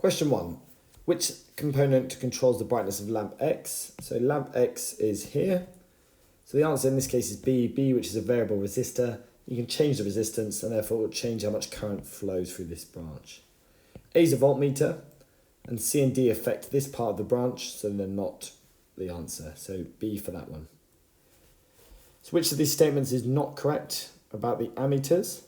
Question 1. Which component controls the brightness of lamp X? So lamp X is here. So the answer in this case is B. B, which is a variable resistor. You can change the resistance and therefore it will change how much current flows through this branch. A is a voltmeter, and C and D affect this part of the branch, so they're not the answer. So B for that one. So which of these statements is not correct about the ammeters?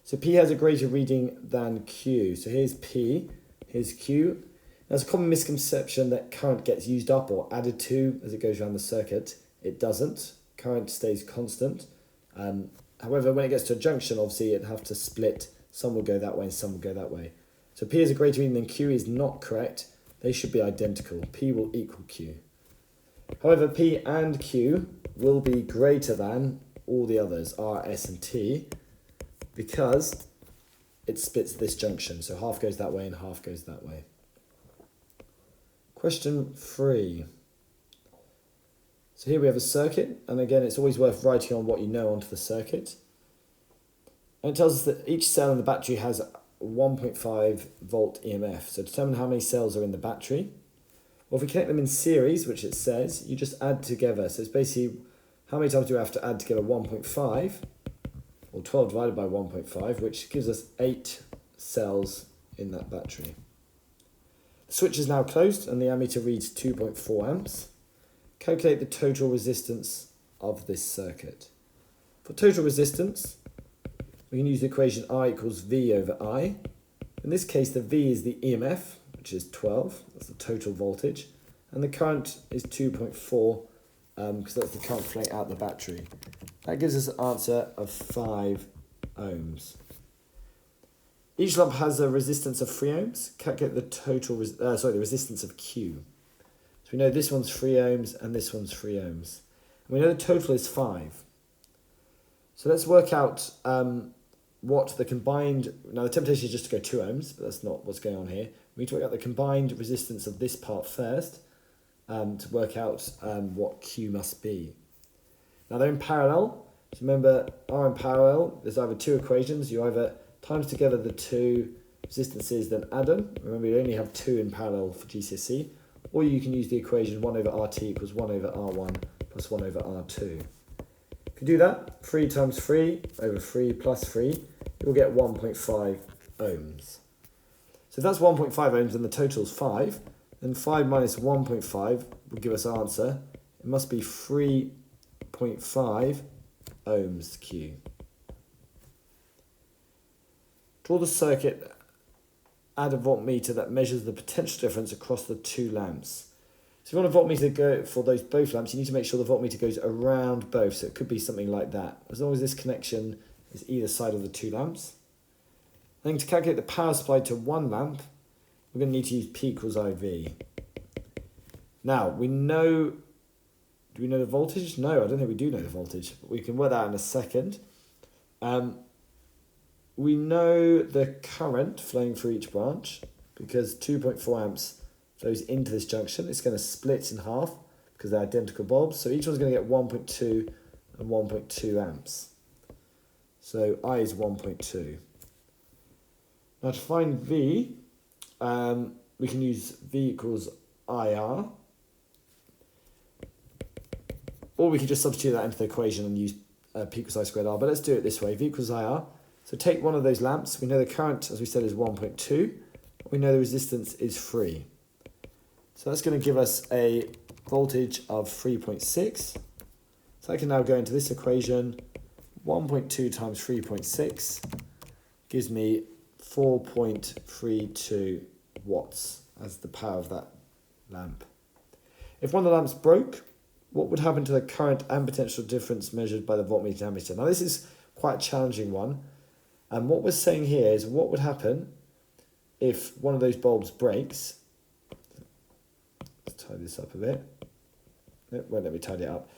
So P has a greater reading than Q. So here's P, here's Q. There's a common misconception that current gets used up or added to as it goes around the circuit. It doesn't. Current stays constant. However, when it gets to a junction, obviously it'd have to split. Some will go that way and some will go that way. So P is a greater reading than Q is not correct. They should be identical. P will equal Q. However, P and Q will be greater than all the others, R, S, and T, because it splits this junction. So half goes that way and half goes that way. Question 3. So here we have a circuit, and again, it's always worth writing on what you know onto the circuit. And it tells us that each cell in the battery has 1.5 volt EMF. So determine how many cells are in the battery. Well, if we connect them in series, which it says, you just add together. So it's basically, how many times do we have to add together 1.5, or 12 divided by 1.5, which gives us 8 cells in that battery. The switch is now closed, and the ammeter reads 2.4 amps. Calculate the total resistance of this circuit. For total resistance, we can use the equation I equals V over I. In this case, the V is the EMF, which is 12. That's the total voltage. And the current is 2.4, because that's the current flowing out the battery. That gives us an answer of 5 ohms. Each lump has a resistance of 3 ohms. Calculate the total, the resistance of Q. So we know this one's 3 ohms and this one's 3 ohms. And we know the total is 5. So let's work out what the combined... Now the temptation is just to go 2 ohms, but that's not what's going on here. We need to work out the combined resistance of this part first to work out what Q must be. Now they're in parallel. So remember, R in parallel, there's either two equations. You either times together the two resistances, then add them. Remember, you only have 2 in parallel for GCSE. Or you can use the equation 1 over RT equals 1 over R1 plus 1 over R2. You can do that. 3 times 3 over 3 plus 3. You'll get 1.5 ohms. So if that's 1.5 ohms and the total is 5, then 5 minus 1.5 will give us our answer. It must be 3.5 ohms Q. Draw the circuit. Add a voltmeter that measures the potential difference across the 2 lamps. So if you want a voltmeter to go for both lamps, you need to make sure the voltmeter goes around both. So it could be something like that, as long as this connection is either side of the 2 lamps. Then to calculate the power supply to one lamp, we're going to need to use P equals IV. Now, we know... Do we know the voltage? No, I don't think we do know the voltage, but we can work that out in a second. We know the current flowing through each branch because 2.4 amps flows into this junction. It's going to split in half because they're identical bulbs. So each one's going to get 1.2 and 1.2 amps. So I is 1.2. Now to find V, we can use V equals IR. Or we could just substitute that into the equation and use P equals I squared R. But let's do it this way. V equals IR. So take one of those lamps. We know the current, as we said, is 1.2. We know the resistance is 3. So that's going to give us a voltage of 3.6. So I can now go into this equation. 1.2 times 3.6 gives me 4.32 watts as the power of that lamp. If one of the lamps broke, what would happen to the current and potential difference measured by the voltmeter and ammeter? Now this is quite a challenging one. And what we're saying here is what would happen if one of those bulbs breaks. Let's tidy this up a bit. It won't let me tidy it up.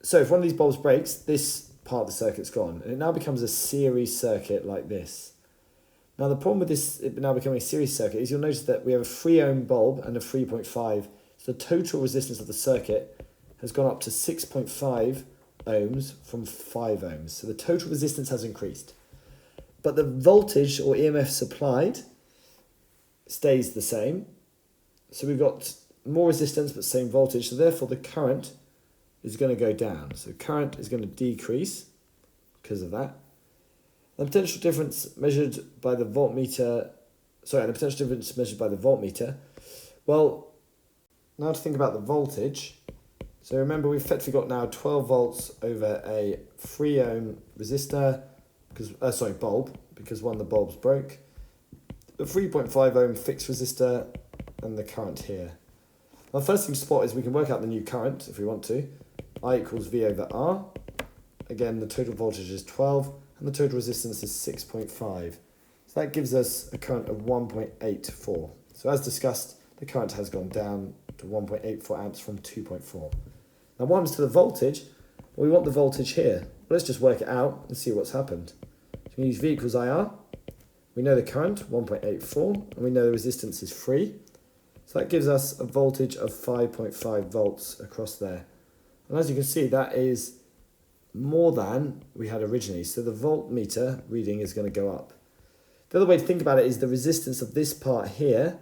So if one of these bulbs breaks, this part of the circuit's gone. And it now becomes a series circuit like this. Now the problem with this it now becoming a series circuit is you'll notice that we have a 3 ohm bulb and a 3.5. So the total resistance of the circuit has gone up to 6.5 ohms from 5 ohms. So the total resistance has increased. But the voltage or EMF supplied stays the same. So we've got more resistance but same voltage, so therefore the current is going to go down. So current is going to decrease because of that. The potential difference measured by the voltmeter, well, now to think about the voltage. So remember we've effectively got now 12 volts over a 3 ohm resistor, bulb, because one of the bulbs broke. The 3.5 ohm fixed resistor and the current here. Now the first thing to spot is we can work out the new current if we want to. I equals V over R. Again, the total voltage is 12 and the total resistance is 6.5. So that gives us a current of 1.84. So as discussed, the current has gone down to 1.84 amps from 2.4. Now what happens to the voltage? Well, we want the voltage here. Well, let's just work it out and see what's happened. So we use V equals IR. We know the current, 1.84, and we know the resistance is 3. So that gives us a voltage of 5.5 volts across there. And as you can see, that is more than we had originally. So the voltmeter reading is going to go up. The other way to think about it is the resistance of this part here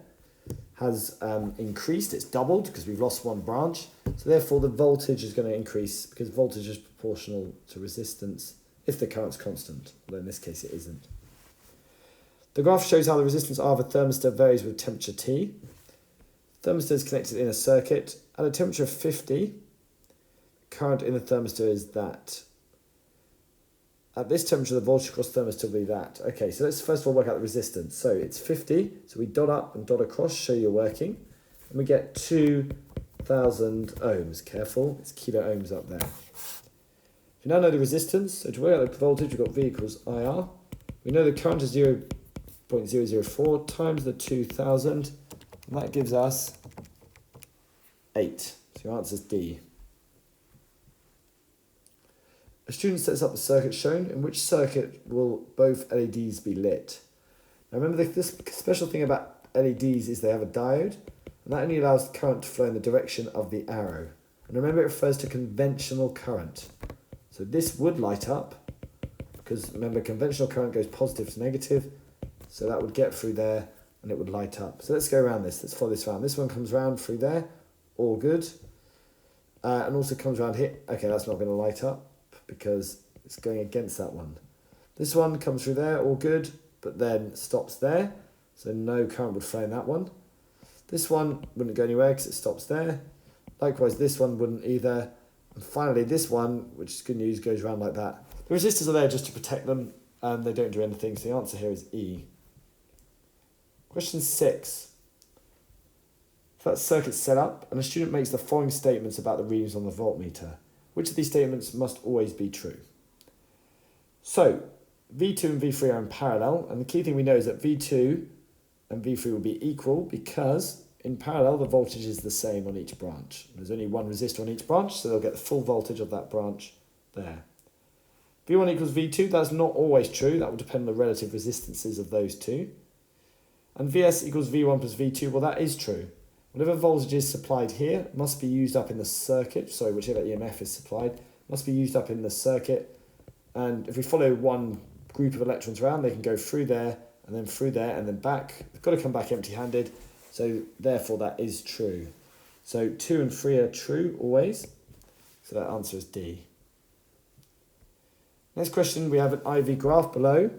has increased. It's doubled because we've lost one branch. So therefore the voltage is going to increase because voltage is proportional to resistance if the current's constant, although in this case it isn't. The graph shows how the resistance R of a thermistor varies with temperature T. The thermistor is connected in a circuit. At a temperature of 50, current in the thermistor is that. At this temperature, the voltage across the thermistor will be that. Okay, so let's first of all work out the resistance. So it's 50, so we dot up and dot across, show you're working, and we get 2,000 ohms. Careful, it's kilo ohms up there. We now know the resistance, so to work out the voltage, we've got V equals IR. We know the current is 0.004 times the 2,000, and that gives us 8. So your answer is D. A student sets up the circuit shown. In which circuit will both LEDs be lit? Now remember, this special thing about LEDs is they have a diode, and that only allows the current to flow in the direction of the arrow. And remember, it refers to conventional current. So this would light up, because remember, conventional current goes positive to negative, so that would get through there and it would light up. So let's go around this. Let's follow this around. This one comes around through there, all good. And also comes around here. Okay, that's not going to light up because it's going against that one. This one comes through there, all good, but then stops there, so no current would flow in that one. This one wouldn't go anywhere because it stops there. Likewise, this one wouldn't either. And finally, this one, which is good news, goes around like that. The resistors are there just to protect them, and they don't do anything, so the answer here is E. Question 6. If that circuit's set up, and a student makes the following statements about the readings on the voltmeter, which of these statements must always be true? So, V2 and V3 are in parallel, and the key thing we know is that V2 and V3 will be equal because in parallel the voltage is the same on each branch. There's only one resistor on each branch, so they'll get the full voltage of that branch there. V1 equals V2, that's not always true, that will depend on the relative resistances of those two. And Vs equals V1 plus V2, well that is true. Whatever voltage is supplied here must be used up in the circuit, whichever EMF is supplied, must be used up in the circuit. And if we follow one group of electrons around, they can go through there, and then through there, and then back. They've got to come back empty-handed, so therefore that is true. So 2 and 3 are true always, so that answer is D. Next question, we have an IV graph below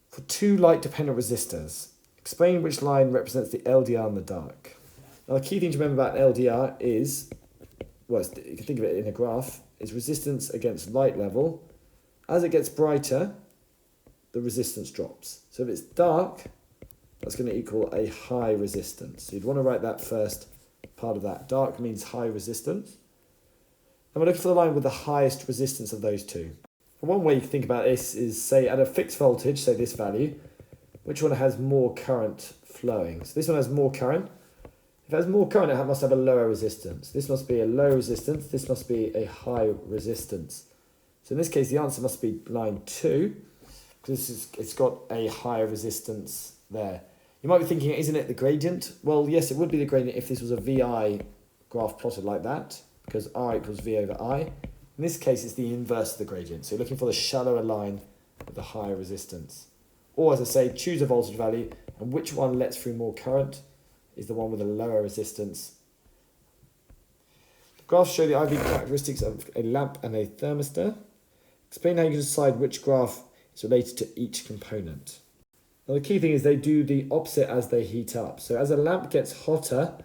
for two light-dependent resistors. Explain which line represents the LDR in the dark. Now the key thing to remember about LDR is, well, you can think of it in a graph, is resistance against light level. As it gets brighter, the resistance drops. So if it's dark, that's going to equal a high resistance. So you'd want to write that first part of that. Dark means high resistance. And we're looking for the line with the highest resistance of those two. And one way you can think about this is, say, at a fixed voltage, say this value, which one has more current flowing? So this one has more current. If it has more current, it must have a lower resistance. This must be a low resistance. This must be a high resistance. So in this case, the answer must be line 2, because it's got a higher resistance there. You might be thinking, isn't it the gradient? Well, yes, it would be the gradient if this was a VI graph plotted like that, because R equals V over I. In this case, it's the inverse of the gradient. So you're looking for the shallower line with the higher resistance. Or, as I say, choose a voltage value And which one lets through more current is the one with a lower resistance. The graphs show the IV characteristics of a lamp and a thermistor. Explain how you can decide which graph is related to each component. Now the key thing is they do the opposite as they heat up. So as a lamp gets hotter,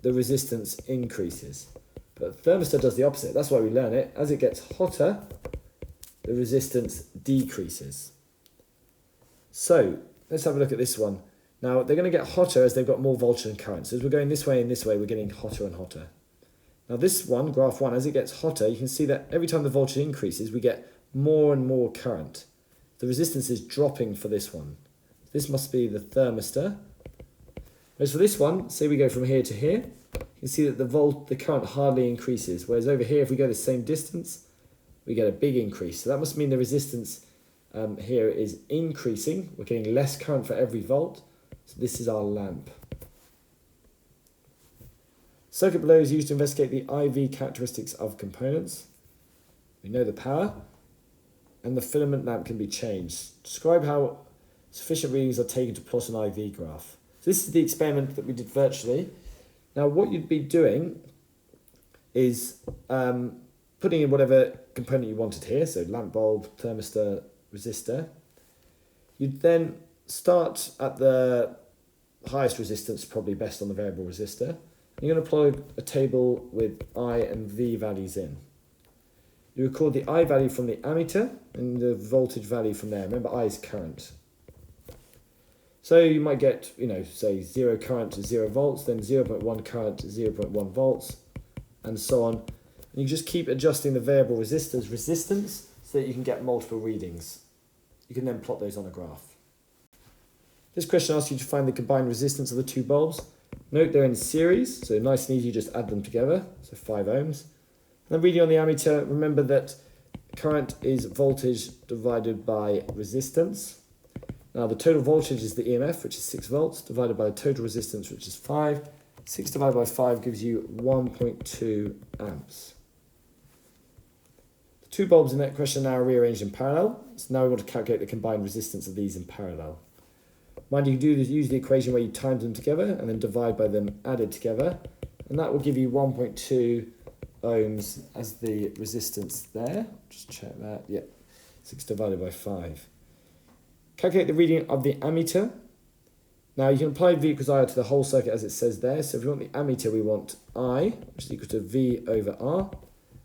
the resistance increases. But the thermistor does the opposite. That's why we learn it. As it gets hotter, the resistance decreases. So let's have a look at this one. Now they're going to get hotter as they've got more voltage and current. So as we're going this way and this way, we're getting hotter and hotter. Now this one, graph 1, as it gets hotter, you can see that every time the voltage increases, we get more and more current. The resistance is dropping for this one. This must be the thermistor. Whereas for this one, say we go from here to here, you can see that the current hardly increases. Whereas over here, if we go the same distance, we get a big increase. So that must mean the resistance here is increasing. We're getting less current for every volt. So this is our lamp. Circuit below is used to investigate the IV characteristics of components. We know the power, and the filament lamp can be changed. Describe how sufficient readings are taken to plot an IV graph. So this is the experiment that we did virtually. Now what you'd be doing is putting in whatever component you wanted here, so lamp bulb, thermistor, resistor. You'd then start at the highest resistance, probably best on the variable resistor. You're going to plug a table with I and V values in. You record the I value from the ammeter and the voltage value from there. Remember, I is current. So you might get, say 0 current to 0 volts, then 0.1 current to 0.1 volts, and so on. And you just keep adjusting the variable resistor's resistance so that you can get multiple readings. You can then plot those on a graph. This question asks you to find the combined resistance of the two bulbs. Note they're in series, so nice and easy, you just add them together, so 5 ohms. And then reading on the ammeter, remember that current is voltage divided by resistance. Now the total voltage is the EMF, which is 6 volts, divided by the total resistance, which is 5. 6 divided by 5 gives you 1.2 amps. The two bulbs in that question are now rearranged in parallel, so now we want to calculate the combined resistance of these in parallel. Mind you, use the equation where you times them together and then divide by them added together, and that will give you 1.2 ohms as the resistance there. Just check that. Yep, 6 divided by 5. Calculate the reading of the ammeter. Now you can apply V equals I to the whole circuit as it says there. So if we want the ammeter, we want I, which is equal to V over R.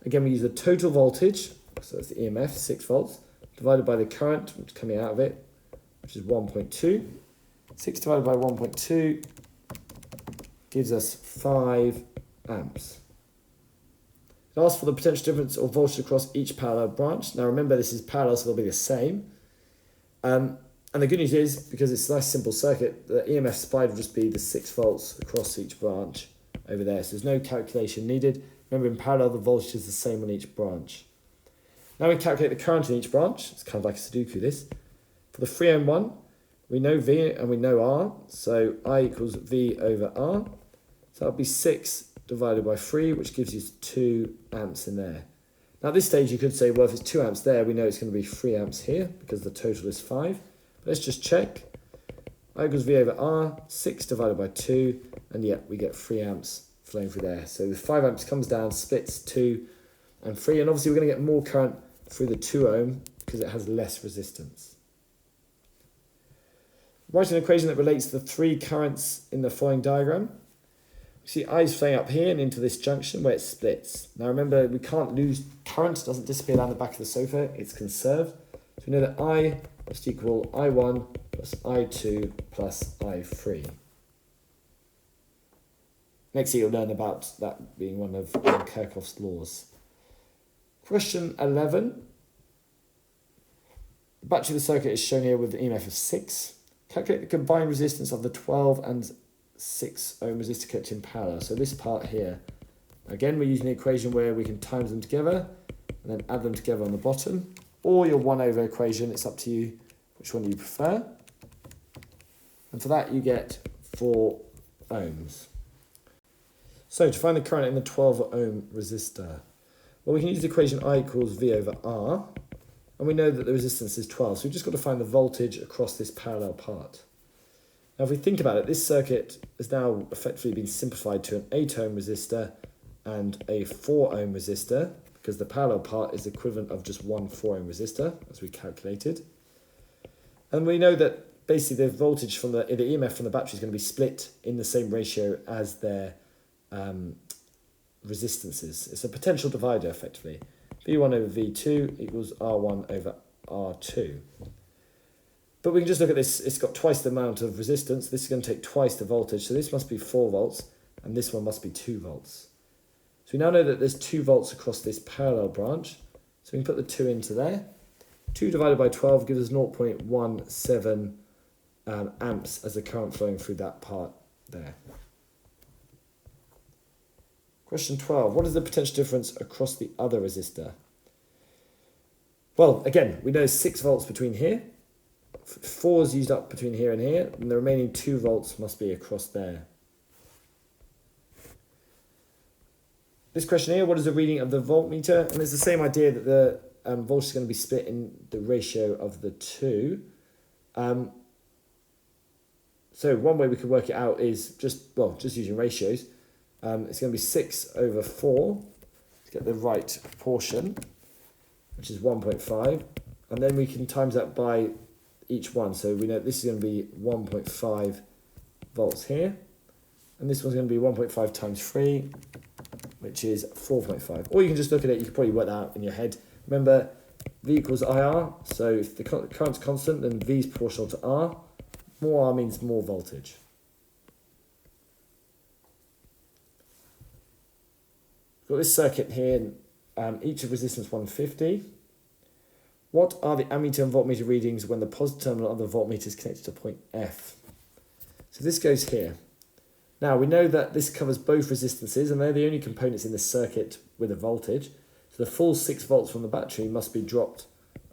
Again, we use the total voltage, so that's the EMF, 6 volts, divided by the current, which is coming out of it, which is 1.2. 6 divided by 1.2 gives us 5 amps. It asks for the potential difference or voltage across each parallel branch. Now remember, this is parallel, so they'll be the same. And the good news is, because it's a nice simple circuit, the EMF supplied will just be the 6 volts across each branch over there. So there's no calculation needed. Remember, in parallel, the voltage is the same on each branch. Now we calculate the current in each branch. It's kind of like a Sudoku, this. For the 3 ohm one, we know V and we know R, so I equals V over R. So that'll be 6 divided by 3, which gives you 2 amps in there. Now at this stage you could say, well, if it's 2 amps there, we know it's going to be 3 amps here, because the total is 5. But let's just check. I equals V over R, 6 divided by 2, and yet we get 3 amps flowing through there. So the 5 amps comes down, splits 2 and 3, and obviously we're going to get more current through the 2 ohm, because it has less resistance. Write an equation that relates the 3 currents in the following diagram. You see I is flowing up here and into this junction where it splits. Now remember, we can't lose current, it doesn't disappear down the back of the sofa, it's conserved. So we know that I must equal I1 plus I2 plus I3. Next year you'll learn about that being one of Kirchhoff's laws. Question 11. The battery of the circuit is shown here with an EMF of 6. Calculate the combined resistance of the 12 and 6 ohm resistor kept in parallel. So this part here, again, we're using the equation where we can times them together and then add them together on the bottom, or your 1 over equation. It's up to you which one you prefer. And for that you get 4 ohms. So to find the current in the 12 ohm resistor, well, we can use the equation I equals V over R. And we know that the resistance is 12, so we've just got to find the voltage across this parallel part. Now if we think about it, this circuit has now effectively been simplified to an 8 ohm resistor and a 4 ohm resistor, because the parallel part is equivalent of just one 4 ohm resistor, as we calculated. And we know that basically the voltage from the EMF from the battery is going to be split in the same ratio as their resistances. It's a potential divider, effectively. V1 over V2 equals R1 over R2. But we can just look at this. It's got twice the amount of resistance. This is going to take twice the voltage. So this must be 4 volts, and this one must be 2 volts. So we now know that there's 2 volts across this parallel branch. So we can put the 2 into there. 2 divided by 12 gives us 0.17 amps as the current flowing through that part there. Question 12. What is the potential difference across the other resistor? Well, again, we know 6 volts between here. 4 is used up between here and here, and the remaining 2 volts must be across there. This question here, what is the reading of the voltmeter? And it's the same idea that the voltage is going to be split in the ratio of the 2. So one way we could work it out is just using ratios. It's going to be 6 over 4 to get the right proportion, which is 1.5. And then we can times that by each one. So we know this is going to be 1.5 volts here. And this one's going to be 1.5 times 3, which is 4.5. Or you can just look at it, you can probably work that out in your head. Remember, V equals IR, so if the current's constant, then V is proportional to R. More R means more voltage. We've got this circuit here, each of resistance 150. What are the ammeter and voltmeter readings when the positive terminal of the voltmeter is connected to point F? So this goes here. Now we know that this covers both resistances, and they're the only components in this circuit with a voltage. So the full 6 volts from the battery must be dropped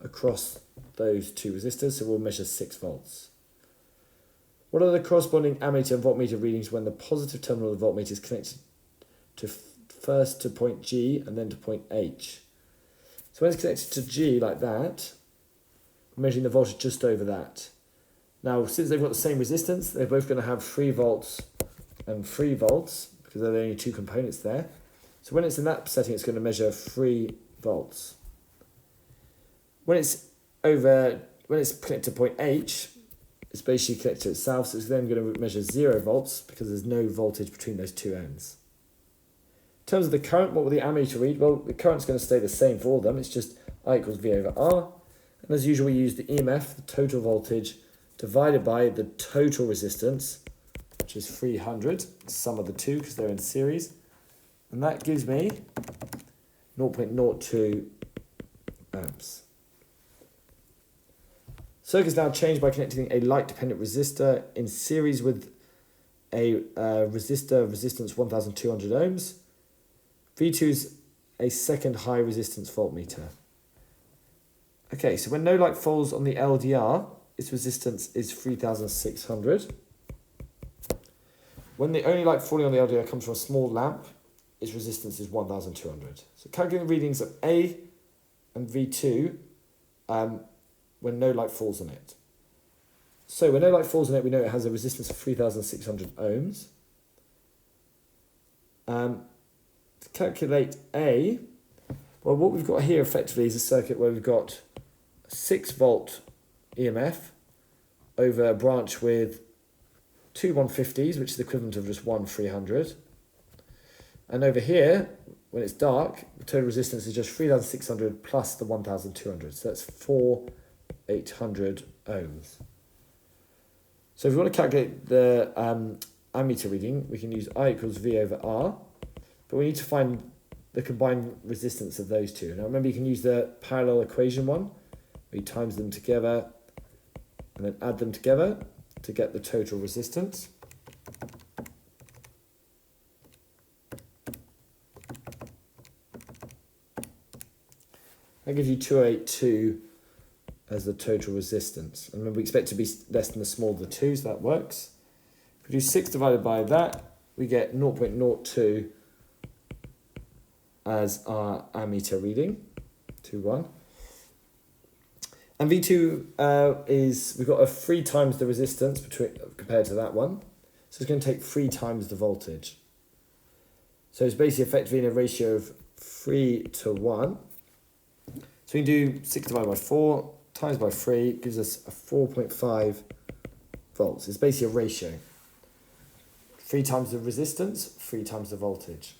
across those 2 resistors, so we'll measure 6 volts. What are the corresponding ammeter and voltmeter readings when the positive terminal of the voltmeter is connected to first to point G and then to point H? So when it's connected to G like that, we're measuring the voltage just over that. Now, since they've got the same resistance, they're both going to have 3 volts and 3 volts, because they're the only 2 components there. So when it's in that setting, it's going to measure 3 volts. When it's connected to point H, it's basically connected to itself, so it's then going to measure 0 volts, because there's no voltage between those 2 ends. In terms of the current, what will the ammeter read? Well, the current's going to stay the same for all of them. It's just I equals V over R. And as usual, we use the EMF, the total voltage, divided by the total resistance, which is 300, sum of the 2 because they're in series. And that gives me 0.02 amps. Circuit is now changed by connecting a light-dependent resistor in series with a resistor of resistance 1200 ohms. V2 is a second high resistance voltmeter. Okay, so when no light falls on the LDR, its resistance is 3600. When the only light falling on the LDR comes from a small lamp, its resistance is 1200. So calculating the readings of A and V2 when no light falls on it. So when no light falls on it, we know it has a resistance of 3600 ohms. To calculate A, well, what we've got here effectively is a circuit where we've got a 6 volt EMF over a branch with 2 150s, which is the equivalent of just 1 300. And over here, when it's dark, the total resistance is just 3600 plus the 1200. So that's 4800 ohms. So if we want to calculate the ammeter reading, we can use I equals V over R. But we need to find the combined resistance of those two. Now remember, you can use the parallel equation one, where you times them together and then add them together to get the total resistance. That gives you 282 as the total resistance. And remember, we expect to be less than the small of the 2, so that works. If we do 6 divided by that, we get 0.02 as our ammeter reading, 21. And V2 is, we've got a 3 times the resistance compared to that one. So it's going to take 3 times the voltage. So it's basically effectively in a ratio of 3 to 1. So we can do 6 divided by 4 times by 3 gives us a 4.5 volts. It's basically a ratio. 3 times the resistance, 3 times the voltage.